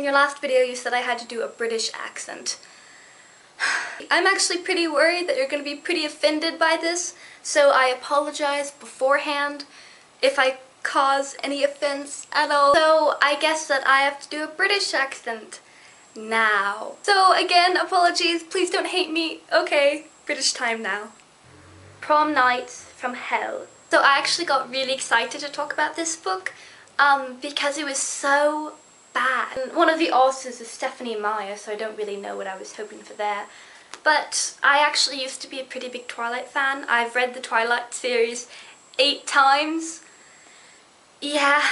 your last video you said I had to do a British accent. I'm actually pretty worried that you're going to be pretty offended by this, so I apologize beforehand if I cause any offense at all. So I guess that I have to do a British accent now. So again, apologies, please don't hate me. Okay, British time now. Prom Nights from Hell. So I actually got really excited to talk about this book because it was so bad. And one of the authors is Stephenie Meyer, so I don't really know what I was hoping for there. But I actually used to be a pretty big Twilight fan. I've read the Twilight series 8 times. Yeah.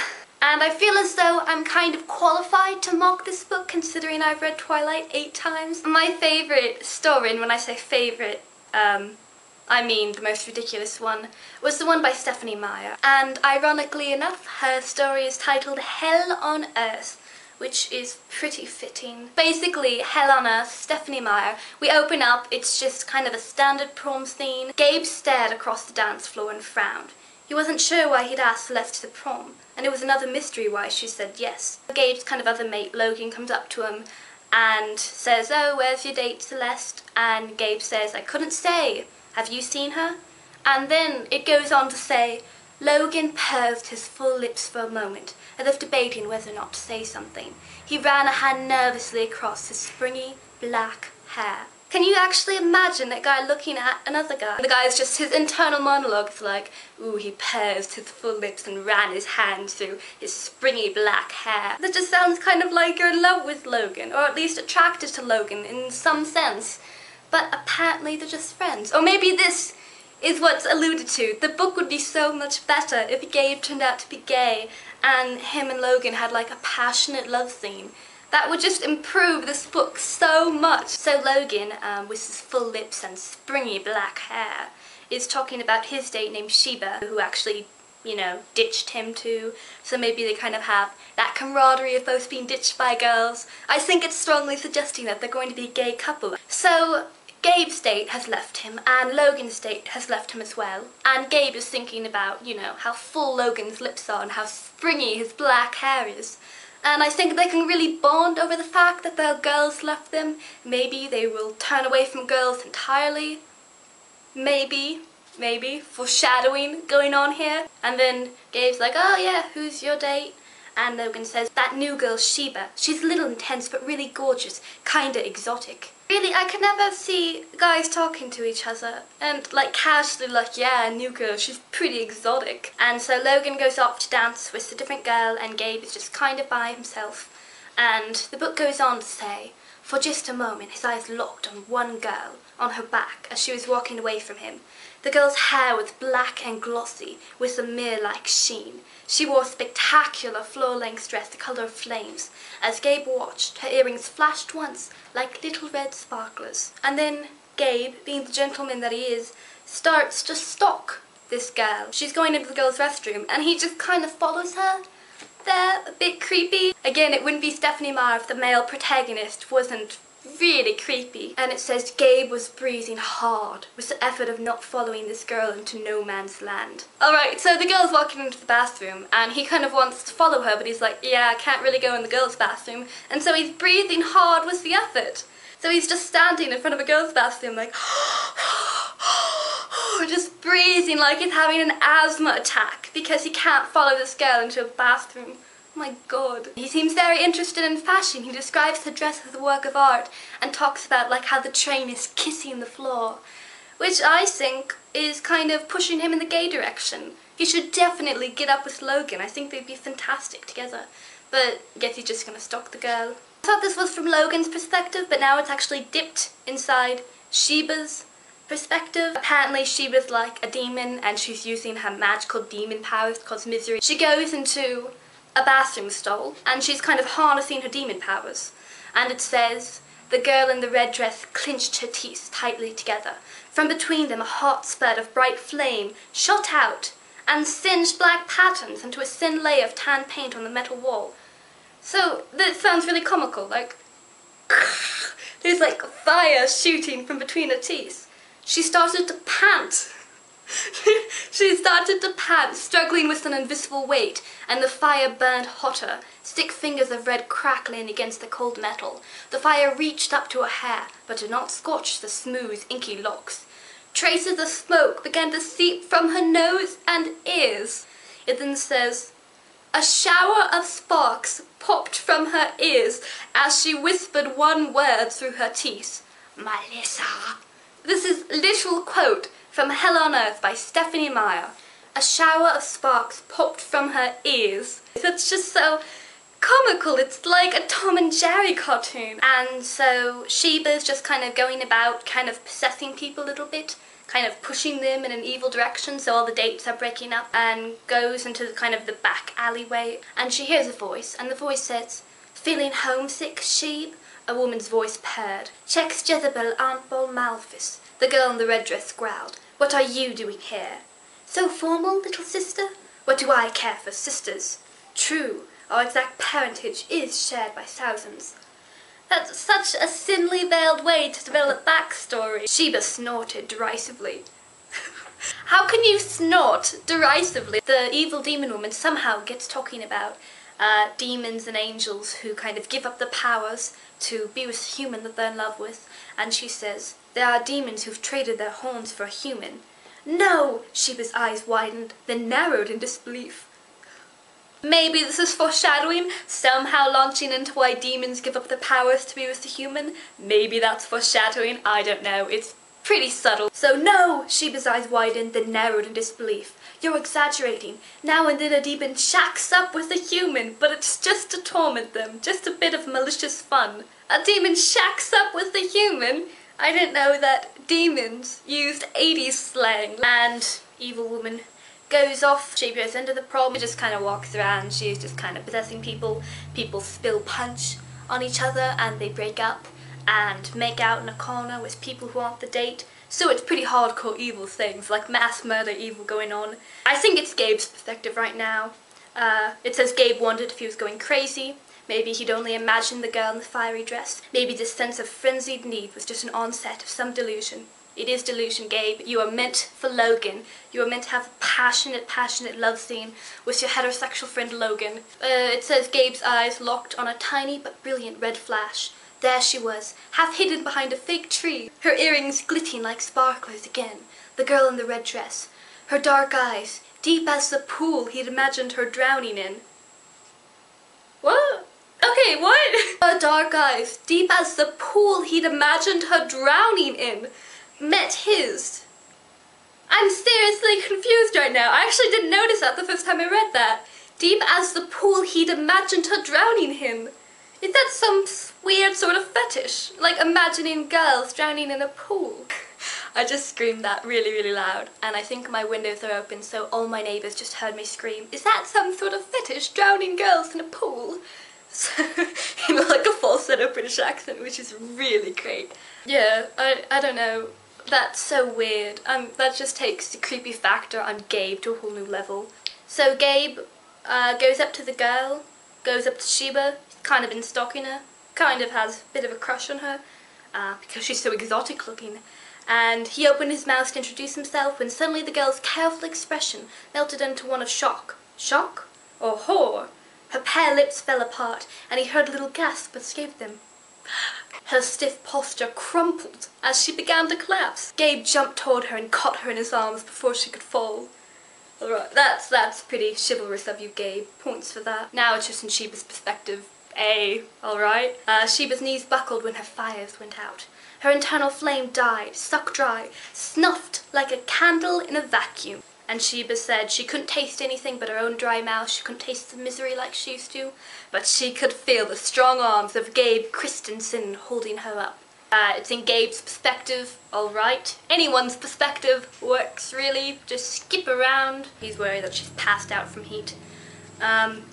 And I feel as though I'm kind of qualified to mock this book considering I've read Twilight 8 times. My favourite story, and when I say favourite, I mean the most ridiculous one, was the one by Stephenie Meyer. And ironically enough, her story is titled Hell on Earth, which is pretty fitting. Basically, Hell on Earth, Stephenie Meyer, we open up, it's just kind of a standard prom scene. Gabe stared across the dance floor and frowned. He wasn't sure why he'd asked Celeste to the prom, and it was another mystery why she said yes. Gabe's kind of other mate, Logan, comes up to him and says, "Oh, where's your date, Celeste?" And Gabe says, "I couldn't say. Have you seen her?" And then it goes on to say, Logan pursed his full lips for a moment, as if debating whether or not to say something. He ran a hand nervously across his springy, black hair. Can you actually imagine that guy looking at another guy? The guy's just, his internal monologue is like, ooh, he pursed his full lips and ran his hand through his springy black hair. That just sounds kind of like you're in love with Logan, or at least attracted to Logan in some sense. But apparently they're just friends. Or maybe this is what's alluded to. The book would be so much better if Gabe turned out to be gay and him and Logan had like a passionate love scene. That would just improve this book so much. So Logan, with his full lips and springy black hair, is talking about his date named Sheba, who actually, you know, ditched him too. So maybe they kind of have that camaraderie of both being ditched by girls. I think it's strongly suggesting that they're going to be a gay couple. So Gabe's date has left him, and Logan's date has left him as well. And Gabe is thinking about, you know, how full Logan's lips are and how springy his black hair is. And I think they can really bond over the fact that their girls left them. Maybe they will turn away from girls entirely. Maybe. Foreshadowing going on here. And then Gabe's like, "Oh yeah, who's your date?" And Logan says, "That new girl, Sheba. She's a little intense but really gorgeous, kinda exotic." Really, I could never see guys talking to each other and like casually like, "Yeah, new girl, she's pretty exotic." And so Logan goes off to dance with a different girl and Gabe is just kind of by himself. And the book goes on to say, for just a moment his eyes locked on one girl, on her back, as she was walking away from him. The girl's hair was black and glossy, with a mirror-like sheen. She wore a spectacular floor-length dress the colour of flames. As Gabe watched, her earrings flashed once, like little red sparklers. And then Gabe, being the gentleman that he is, starts to stalk this girl. She's going into the girl's restroom, and he just kind of follows her there, a bit creepy. Again, it wouldn't be Stephenie Meyer if the male protagonist wasn't really creepy. And it says Gabe was breathing hard with the effort of not following this girl into no man's land. Alright, so the girl's walking into the bathroom and he kind of wants to follow her, but he's like, yeah, I can't really go in the girl's bathroom. And so he's breathing hard with the effort. So he's just standing in front of a girl's bathroom like just breathing like he's having an asthma attack because he can't follow this girl into a bathroom. Oh my god. He seems very interested in fashion. He describes her dress as a work of art and talks about like how the train is kissing the floor, which I think is kind of pushing him in the gay direction. He should definitely get up with Logan. I think they'd be fantastic together. But I guess he's just gonna stalk the girl. I thought this was from Logan's perspective, but now it's actually dipped inside Sheba's perspective. Apparently Sheba's like a demon and she's using her magical demon powers to cause misery. She goes into a bathroom stall and she's kind of harnessing her demon powers. And it says, the girl in the red dress clenched her teeth tightly together. From between them a hot spurt of bright flame shot out and singed black patterns into a thin layer of tan paint on the metal wall. So this sounds really comical, like there's like fire shooting from between her teeth. She started to pant. She started to pant, struggling with an invisible weight, and the fire burned hotter, stick fingers of red crackling against the cold metal. The fire reached up to her hair, but did not scorch the smooth, inky locks. Traces of smoke began to seep from her nose and ears. It then says, a shower of sparks popped from her ears as she whispered one word through her teeth. Melissa. This is a literal quote from Hell on Earth by Stephenie Meyer. A shower of sparks popped from her ears. It's just so comical. It's like a Tom and Jerry cartoon. And so Sheba's just kind of going about kind of possessing people a little bit, kind of pushing them in an evil direction, so all the dates are breaking up, and goes into kind of the back alleyway, and she hears a voice, and the voice says, feeling homesick, Shebe? A woman's voice purred. Checks Jezebel Aunt Bol Malphus. The girl in the red dress growled. What are you doing here? So formal, little sister? What do I care for sisters? True, our exact parentage is shared by thousands. That's such a thinly veiled way to develop backstory. Sheba snorted derisively. How can you snort derisively? The evil demon woman somehow gets talking about demons and angels who kind of give up the powers to be with a human that they're in love with, and she says, there are demons who've traded their horns for a human. No! Sheba's eyes widened, then narrowed in disbelief. Maybe this is foreshadowing, somehow launching into why demons give up their powers to be with the human. Maybe that's foreshadowing, I don't know, it's pretty subtle. So no! Sheba's eyes widened, then narrowed in disbelief. You're exaggerating. Now and then a demon shacks up with a human, but it's just to torment them, just a bit of malicious fun. A demon shacks up with a human? I didn't know that demons used 80s slang. And evil woman goes off. She goes into the prom. She just kind of walks around. She's just kind of possessing people. People spill punch on each other and they break up and make out in a corner with people who want the date. So it's pretty hardcore evil things, like mass murder evil going on. I think it's Gabe's perspective right now. It says Gabe wondered if he was going crazy. Maybe he'd only imagined the girl in the fiery dress. Maybe this sense of frenzied need was just an onset of some delusion. It is delusion, Gabe. You are meant for Logan. You are meant to have a passionate love scene with your heterosexual friend Logan. It says Gabe's eyes locked on a tiny but brilliant red flash. There she was, half hidden behind a fake tree, her earrings glittering like sparklers again. The girl in the red dress. Her dark eyes, deep as the pool he'd imagined her drowning in. What? Okay, what? Her dark eyes, deep as the pool he'd imagined her drowning in, met his. I'm seriously confused right now. I actually didn't notice that the first time I read that. Deep as the pool he'd imagined her drowning in. Is that some weird sort of fetish? Like imagining girls drowning in a pool? I just screamed that really loud, and I think my windows are open so all my neighbours just heard me scream, is that some sort of fetish, drowning girls in a pool? So, in like a falsetto British accent, which is really great. Yeah, I don't know, that's so weird. That just takes the creepy factor on Gabe to a whole new level. So Gabe goes up to the girl, goes up to Sheba, kind of been stalking her, kind of has a bit of a crush on her, because she's so exotic looking. And he opened his mouth to introduce himself when suddenly the girl's careful expression melted into one of shock. Shock? Or horror? Her pale lips fell apart, and he heard a little gasp escape them. Her stiff posture crumpled as she began to collapse. Gabe jumped toward her and caught her in his arms before she could fall. Alright, that's pretty chivalrous of you, Gabe. Points for that. Now it's just in Sheba's perspective. Alright. Sheba's knees buckled when her fires went out. Her internal flame died, sucked dry, snuffed like a candle in a vacuum. And Sheba said she couldn't taste anything but her own dry mouth, she couldn't taste the misery like she used to, but she could feel the strong arms of Gabe Christensen holding her up. It's in Gabe's perspective, alright. Anyone's perspective works, really. Just skip around. He's worried that she's passed out from heat.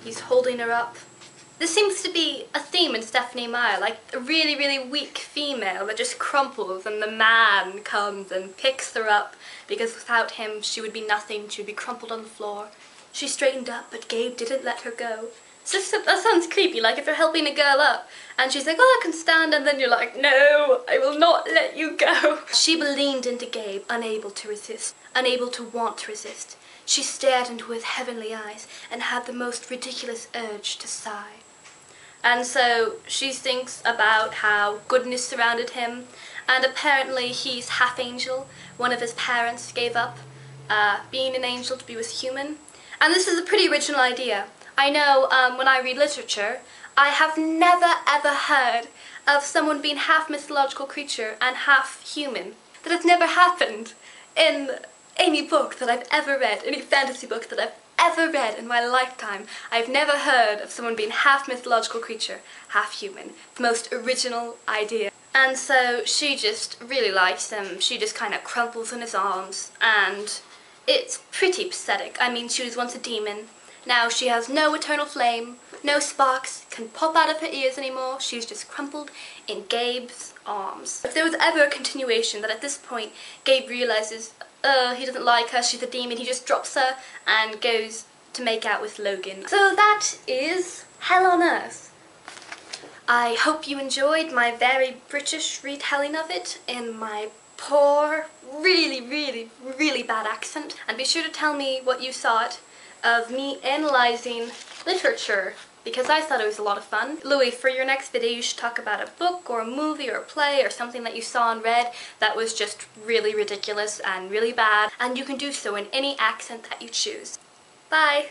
He's holding her up. This seems to be a theme in Stephenie Meyer, like a really weak female that just crumples and the man comes and picks her up because without him she would be nothing, she would be crumpled on the floor. She straightened up, but Gabe didn't let her go. So that sounds creepy, like if you're helping a girl up and she's like, oh, I can stand, and then you're like, no, I will not let you go. Sheba leaned into Gabe, unable to resist, unable to want to resist. She stared into his heavenly eyes and had the most ridiculous urge to sigh. And so she thinks about how goodness surrounded him, and apparently he's half angel. One of his parents gave up being an angel to be with human. And this is a pretty original idea. I know when I read literature, I have never ever heard of someone being half mythological creature and half human. That has never happened in any book that I've ever read, any fantasy book that I've ever read in my lifetime. I've never heard of someone being half mythological creature, half human. The most original idea. And so she just really likes him. She just kind of crumples in his arms, and it's pretty pathetic. I mean, she was once a demon. Now she has no eternal flame, no sparks can pop out of her ears anymore. She's just crumpled in Gabe's arms. If there was ever a continuation that at this point Gabe realizes he doesn't like her, she's a demon, he just drops her and goes to make out with Logan. So that is Hell on Earth. I hope you enjoyed my very British retelling of it in my poor, really bad accent. And be sure to tell me what you thought of me analysing literature, because I thought it was a lot of fun. Louis, for your next video you should talk about a book or a movie or a play or something that you saw and read that was just really ridiculous and really bad, and you can do so in any accent that you choose. Bye!